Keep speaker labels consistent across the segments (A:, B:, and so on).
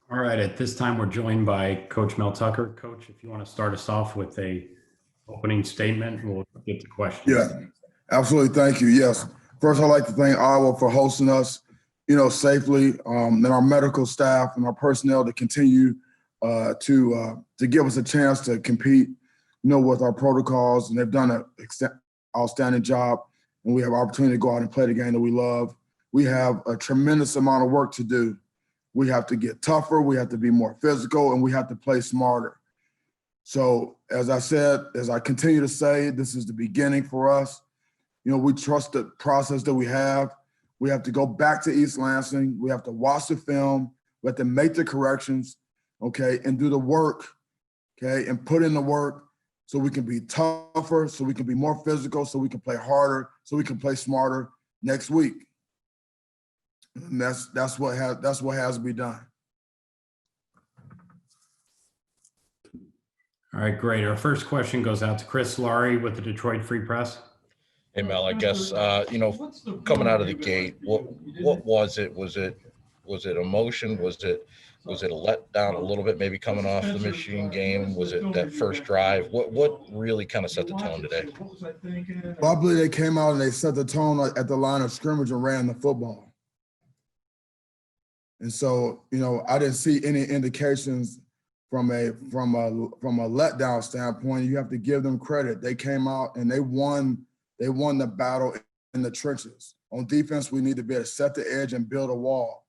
A: All right, at this time, we're joined by Coach Mel Tucker. Coach, if you want to start us off with a opening statement, we'll get to questions.
B: Yeah, absolutely. Thank you. Yes. First, I'd like to thank Iowa for hosting us, safely, and our medical staff and our personnel to continue to give us a chance to compete, with our protocols. And they've done an outstanding job. And we have opportunity to go out and play the game that we love. We have a tremendous amount of work to do. We have to get tougher. We have to be more physical, and we have to play smarter. So as I said, as I continue to say, this is the beginning for us. We trust the process that we have. We have to go back to East Lansing. We have to watch the film. We have to make the corrections, okay, and do the work, okay, and put in the work so we can be tougher, so we can be more physical, so we can play harder, so we can play smarter next week. And that's what has to be done.
A: All right, great. Our first question goes out to Chris Laurie with the Detroit Free Press.
C: Hey, Mel, I guess, coming out of the gate, what was it? Was it emotion? Was it a letdown a little bit, maybe coming off the Michigan game? Was it that first drive? What really kind of set the tone today?
B: Well, I believe they came out and they set the tone at the line of scrimmage and ran the football. And so, I didn't see any indications from a letdown standpoint. You have to give them credit. They came out and they won the battle in the trenches. On defense, we need to be able to set the edge and build a wall,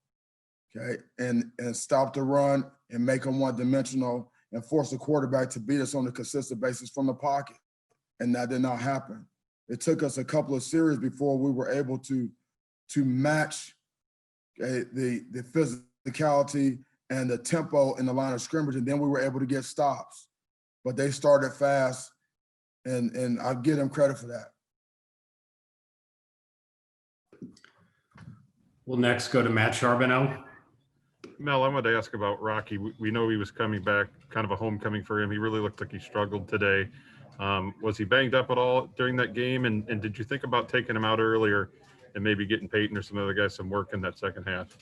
B: okay, and stop the run and make them one-dimensional and force the quarterback to beat us on a consistent basis from the pocket. And that did not happen. It took us a couple of series before we were able to match the physicality and the tempo in the line of scrimmage, and then we were able to get stops. But they started fast, and I give them credit for that.
A: We'll next go to Matt Charbonneau.
D: Mel, I wanted to ask about Rocky. We know he was coming back, kind of a homecoming for him. He really looked like he struggled today. Was he banged up at all during that game? And did you think about taking him out earlier and maybe getting Peyton or some other guys some work in that second half?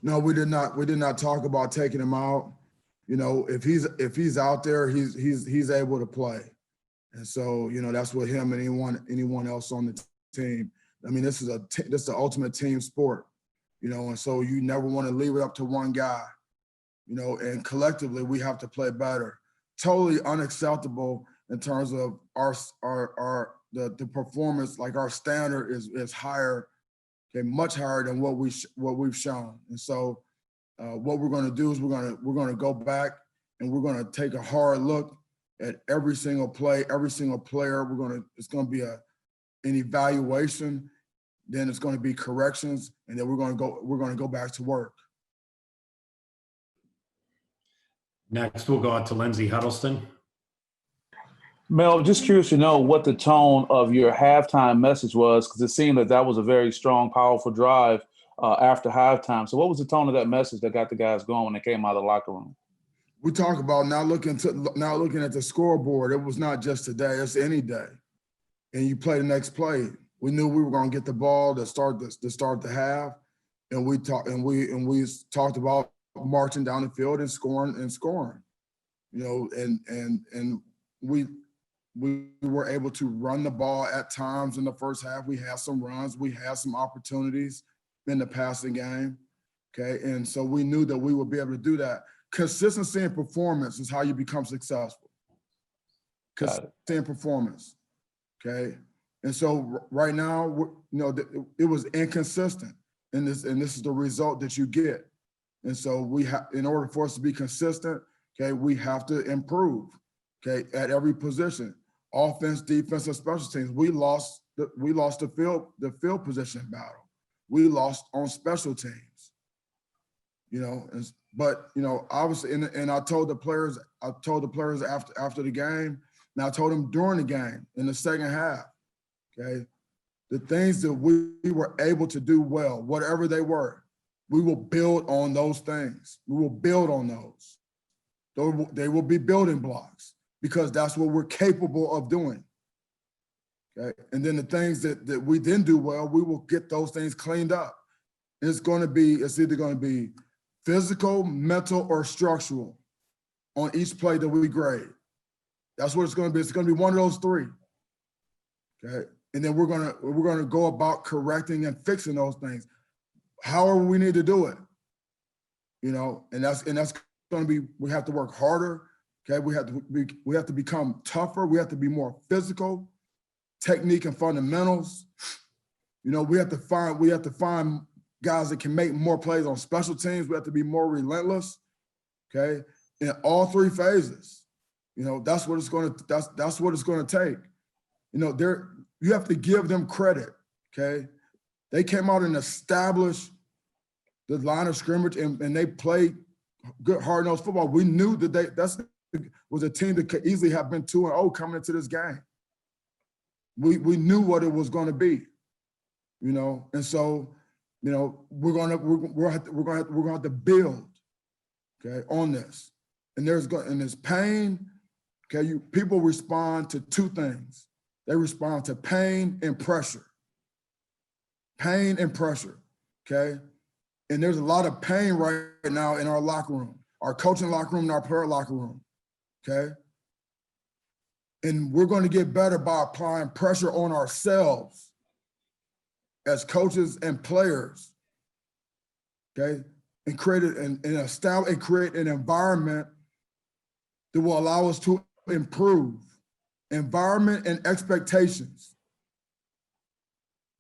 B: No, we did not. We did not talk about taking him out. If he's out there, he's able to play, and so that's what him and anyone else on the team. I mean, this is the ultimate team sport, and so you never want to leave it up to one guy, and collectively we have to play better. Totally unacceptable in terms of the performance. Like, our standard is higher. Okay, much higher than what we've shown. And so what we're going to do is we're going to go back and we're going to take a hard look at every single play, every single player. It's going to be an evaluation, then it's going to be corrections, and then we're going to go back to work.
A: Next, we'll go out to Lindsey Huddleston.
E: Mel, just curious to know what the tone of your halftime message was, because it seemed that was a very strong, powerful drive after halftime. So what was the tone of that message that got the guys going when they came out of the locker room?
B: We talk about not looking at the scoreboard. It was not just today; it's any day. And you play the next play. We knew we were going to get the ball to start the half, and we talked about marching down the field and scoring. And we were able to run the ball at times in the first half. We had some runs. We had some opportunities in the passing game, okay? And so we knew that we would be able to do that. Consistency in performance is how you become successful. Consistency in performance, okay? And so right now, it was inconsistent, and this is the result that you get. And so in order for us to be consistent, okay, we have to improve, okay, at every position. Offense, defense, and special teams. We lost the field position battle. We lost on special teams. But obviously, and I told the players after the game, and I told them during the game in the second half, okay, the things that we were able to do well, whatever they were, we will build on those things. We will build on those. They will be building blocks, because that's what we're capable of doing. Okay. And then the things that we didn't do well, we will get those things cleaned up. And it's either going to be physical, mental, or structural on each play that we grade. That's what it's going to be. It's going to be one of those three. Okay. And then we're going to go about correcting and fixing those things. However we need to do it. You know, and that's going to be, we have to work harder. Okay. We have to become tougher. We have to be more physical, technique and fundamentals. You know, we have to find guys that can make more plays on special teams. We have to be more relentless. Okay. In all three phases. You know, that's what it's going to take. You know, you have to give them credit. Okay. They came out and established the line of scrimmage and they played good hard-nosed football. We knew that that was a team that could easily have been 2-0 coming into this game. We knew what it was going to be, you know, and so, you know, we're going to have to build, okay, on this. And there's pain. Okay, people respond to two things. They respond to pain and pressure. Pain and pressure. Okay. And there's a lot of pain right now in our locker room, our coaching locker room and our player locker room, okay? And we're going to get better by applying pressure on ourselves as coaches and players, okay? And create an environment that will allow us to improve. Environment and expectations.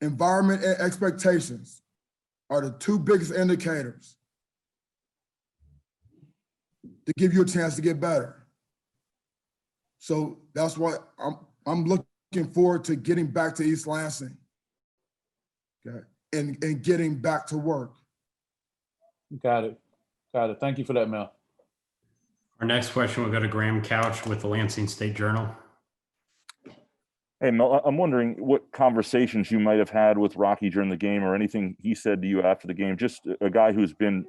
B: Environment and expectations are the two biggest indicators to give you a chance to get better. So that's why I'm looking forward to getting back to East Lansing, okay, and getting back to work.
E: Got it. Thank you for that, Mel.
A: Our next question will go to Graham Couch with the Lansing State Journal.
F: Hey, Mel, I'm wondering what conversations you might have had with Rocky during the game or anything he said to you after the game. Just a guy who's been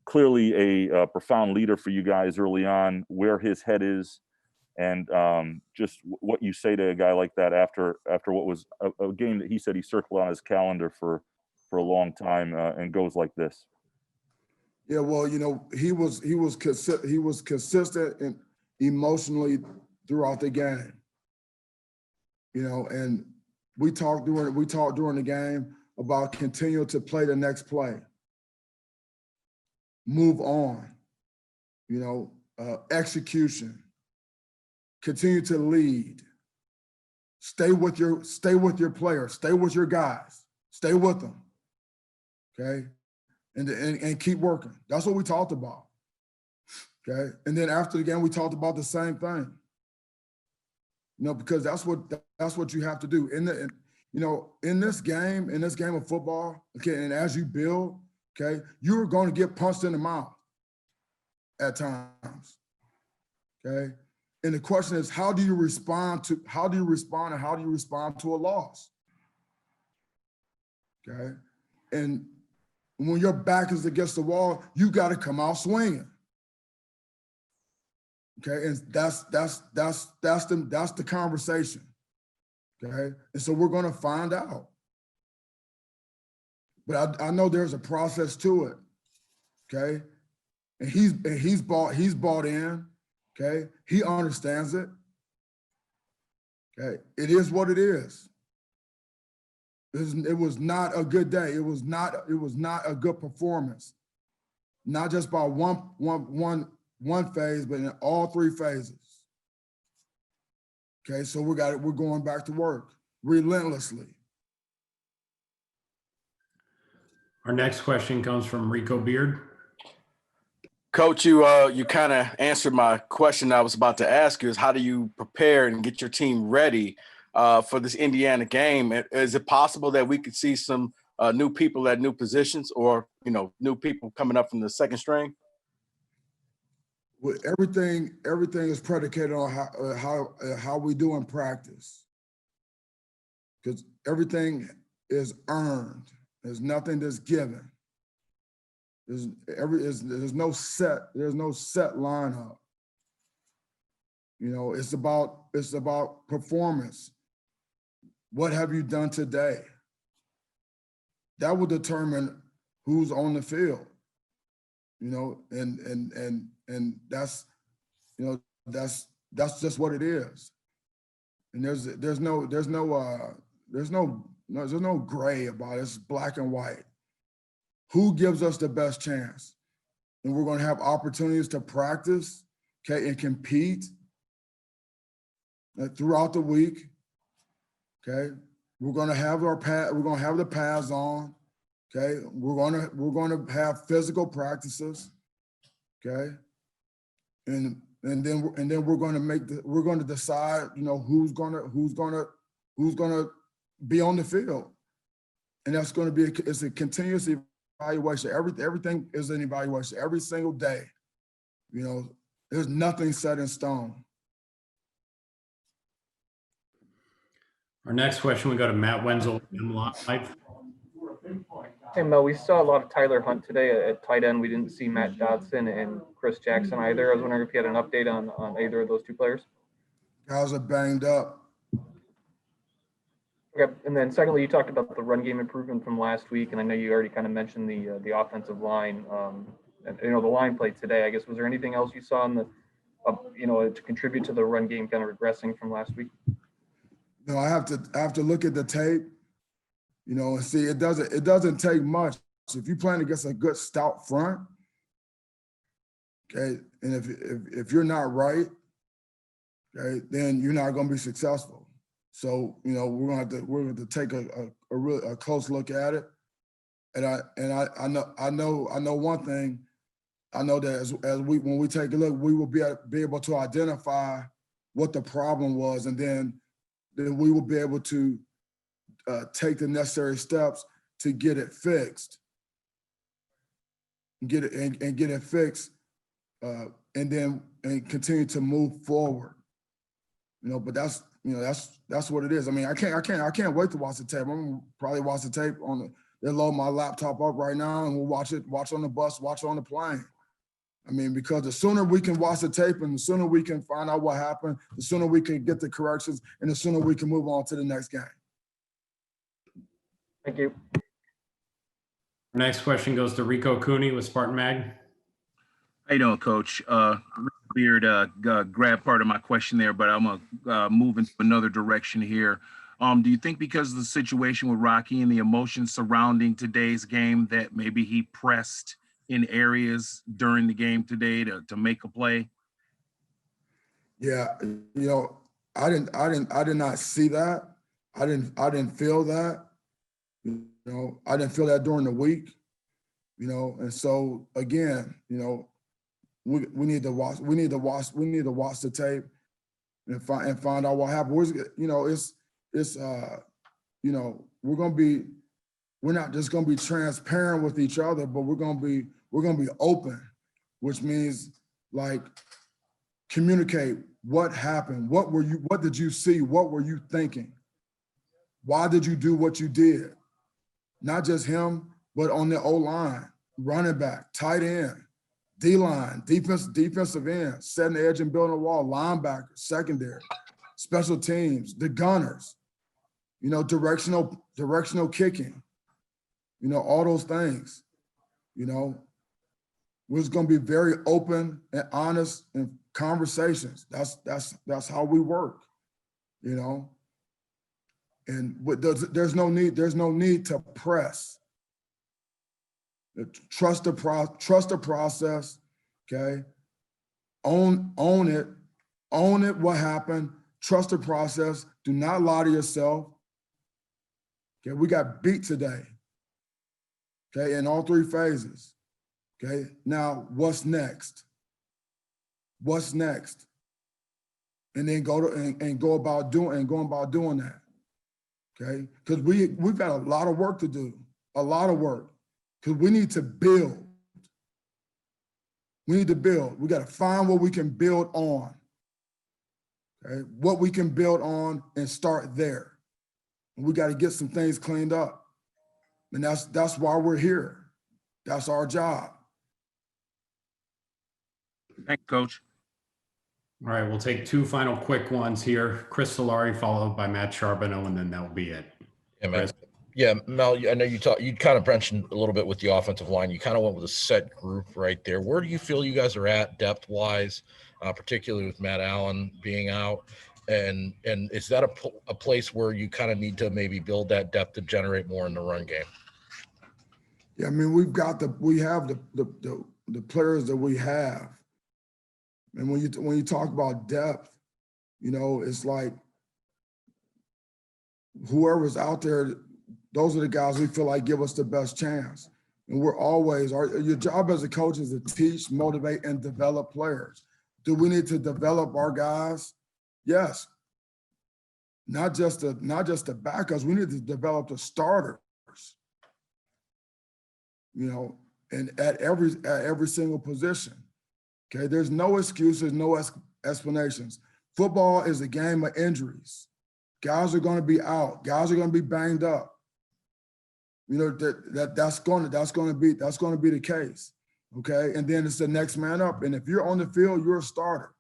F: clearly a profound leader for you guys early on, where his head is, and just what you say to a guy like that after what was a game that he said he circled on his calendar for a long time and goes like this.
B: Yeah, well, you know, he was consistent and emotionally throughout the game. You know, and we talked during the game about continue to play the next play, move on, you know, execution, continue to lead, stay with your players, stay with your guys, stay with them, okay, and keep working. That's what we talked about, okay. And then after the game, we talked about the same thing. You know, because that's what you have to do in this game of football. Okay, and as you build, okay, you're going to get punched in the mouth at times. Okay, and the question is, how do you respond and how do you respond to a loss? Okay, and when your back is against the wall, you got to come out swinging. Okay, and that's the conversation. Okay, and so we're going to find out. But I know there's a process to it. Okay, and he's bought in. Okay, he understands it. Okay, it is what it is. It was not a good day. It was not a good performance. Not just by one phase, but in all three phases. Okay, so we're going back to work relentlessly.
A: Our next question comes from Rico Beard.
G: Coach, you kind of answered my question I was about to ask you, is how do you prepare and get your team ready for this Indiana game? Is it possible that we could see some new people at new positions, or, you know, new people coming up from the second string?
B: Well, everything is predicated on how we do in practice, because everything is earned. There's nothing that's given. There's no set lineup. You know, it's about performance. What have you done today? That will determine who's on the field. you know, and that's, you know, that's just what it is. And there's no gray about it. It's black and white. Who gives us the best chance? And we're going to have opportunities to practice, okay, and compete throughout the week. Okay, we're going to have our pad. We're going to have the pads on. Okay, we're going to have physical practices. Okay, and then we're going to decide, you know, who's going to be on the field, and that's going to be it's a continuous evaluation. Everything is an evaluation every single day. You know, there's nothing set in stone.
A: Our next question, we go to Matt Wenzel, Live.
H: Hey, Mel, we saw a lot of Tyler Hunt today at tight end. We didn't see Matt Dodson and Chris Jackson either. I was wondering if you had an update on either of those two players.
B: Guys are banged up.
H: Okay, and then secondly, you talked about the run game improvement from last week, and I know you already kind of mentioned the offensive line. And you know, the line play today. I guess, was there anything else you saw in the, you know, to contribute to the run game kind of regressing from last week?
B: No, I have to look at the tape, you know, and see. It doesn't take much. So if you're playing against a good stout front, okay, and if you're not right, okay, then you're not going to be successful. So, you know, we're going to take a close look at it. And I know one thing. I know that when we take a look, we will be able to identify what the problem was, and then we will be able to take the necessary steps to get it fixed, get it fixed, and continue to move forward. You know, but that's what it is. I mean, I can't wait to watch the tape. I'm gonna probably watch the tape they load my laptop up right now, and we'll watch on the bus, watch it on the plane. I mean, because the sooner we can watch the tape and the sooner we can find out what happened, the sooner we can get the corrections, and the sooner we can move on to the next game.
H: Thank you.
A: Our next question goes to Rico Cooney with Spartan Mag.
I: How you doing, Coach? Weird grab part of my question there, but I'm gonna move into another direction here. Do you think because of the situation with Rocky and the emotions surrounding today's game that maybe he pressed in areas during the game today to make a play?
B: Yeah, you know, I did not see that. I didn't feel that. You know, I didn't feel that during the week. You know, and so again, you know, we need to watch the tape and find out what happened. You know, you know, we're not just gonna be transparent with each other, but we're gonna be open, which means like communicate what happened, what did you see, what were you thinking, why did you do what you did? Not just him, but on the O-line, running back, tight end, D-line, defensive end, setting the edge and building a wall, linebacker, secondary, special teams, the gunners, you know, directional kicking, you know, all those things. You know, we're just going to be very open and honest in conversations. That's how we work, you know. And there's no need to press. Trust the process, okay? Own it, what happened, trust the process, do not lie to yourself. Okay, we got beat today, okay, in all three phases. Okay, now what's next? What's next? And then go about doing that. Okay, because we've got a lot of work to do, a lot of work. Because we need to build. We need to build. We got to find what we can build on. Okay, what we can build on and start there. And we got to get some things cleaned up. And that's why we're here. That's our job.
I: Thanks, Coach.
A: All right, we'll take two final quick ones here. Chris Solari, followed by Matt Charbonneau, and then that'll be it.
C: Yeah, man.
A: Chris.
C: Yeah, Mel, I know you kind of mentioned a little bit with the offensive line. You kind of went with a set group right there. Where do you feel you guys are at depth wise, particularly with Matt Allen being out? And is that a place where you kind of need to maybe build that depth to generate more in the run game?
B: Yeah, I mean, we have the players that we have. And when you talk about depth, you know, it's like whoever's out there, those are the guys we feel like give us the best chance. And we're always, your job as a coach is to teach, motivate, and develop players. Do we need to develop our guys? Yes. Not just the backups, we need to develop the starters. You know, and at every single position. Okay, there's no excuses, no explanations. Football is a game of injuries. Guys are going to be out. Guys are going to be banged up. You know that's going to be the case. Okay, and then it's the next man up. And if you're on the field, you're a starter.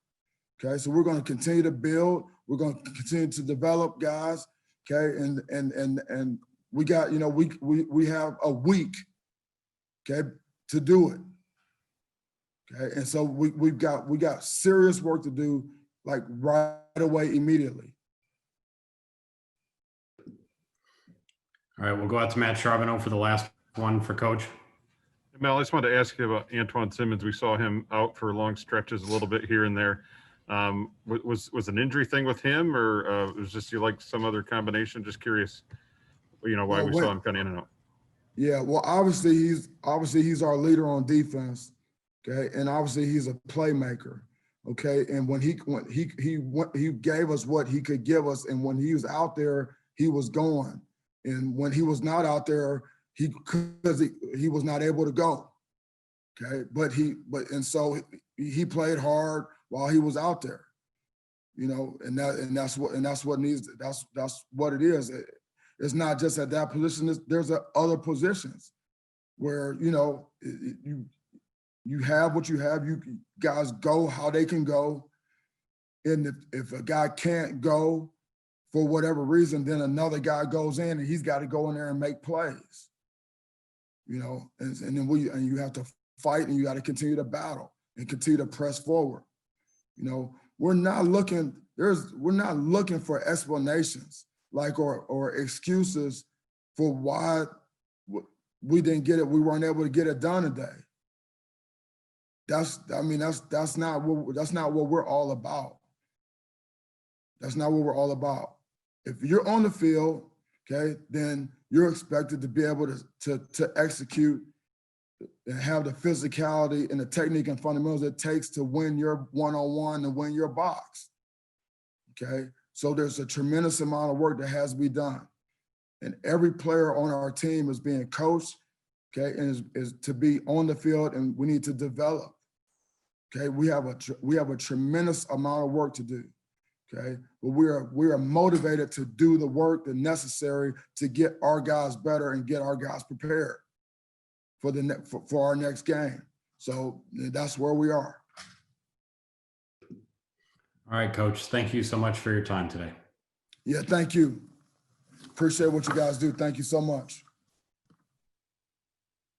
B: Okay, so we're going to continue to build. We're going to continue to develop guys. Okay, and we got, you know, we have a week. Okay, to do it. Okay, and so we got serious work to do, like right away, immediately.
A: All right, we'll go out to Matt Charbonneau for the last one for Coach.
D: Mel, I just wanted to ask you about Antoine Simmons. We saw him out for long stretches, a little bit here and there. Was an injury thing with him, or was just you like some other combination? Just curious, you know, why we saw him kind of in and out.
B: Yeah, well, obviously he's our leader on defense, okay, and obviously he's a playmaker, okay. And when he gave us what he could give us, and when he was out there, he was going, and when he was not out there, he was not able to go, okay. And so he played hard while he was out there, you know, and that's what it is. It's not just at that position. There's other positions where, you know, you have what you have. You guys go how they can go. And if a guy can't go for whatever reason, then another guy goes in and he's got to go in there and make plays. You know, and then you have to fight and you got to continue to battle and continue to press forward. You know, we're not looking for explanations. Like or excuses for why we didn't get it. We weren't able to get it done today. That's not what we're all about. That's not what we're all about. If you're on the field, okay, then you're expected to be able to execute and have the physicality and the technique and fundamentals it takes to win your one-on-one and win your box. Okay. So there's a tremendous amount of work that has to be done. And every player on our team is being coached, okay, and is to be on the field, and we need to develop. Okay, we have a tremendous amount of work to do. Okay, but we are motivated to do the work that's necessary to get our guys better and get our guys prepared for our next game. So that's where we are.
A: All right, Coach. Thank you so much for your time today.
B: Yeah, thank you. Appreciate what you guys do. Thank you so much.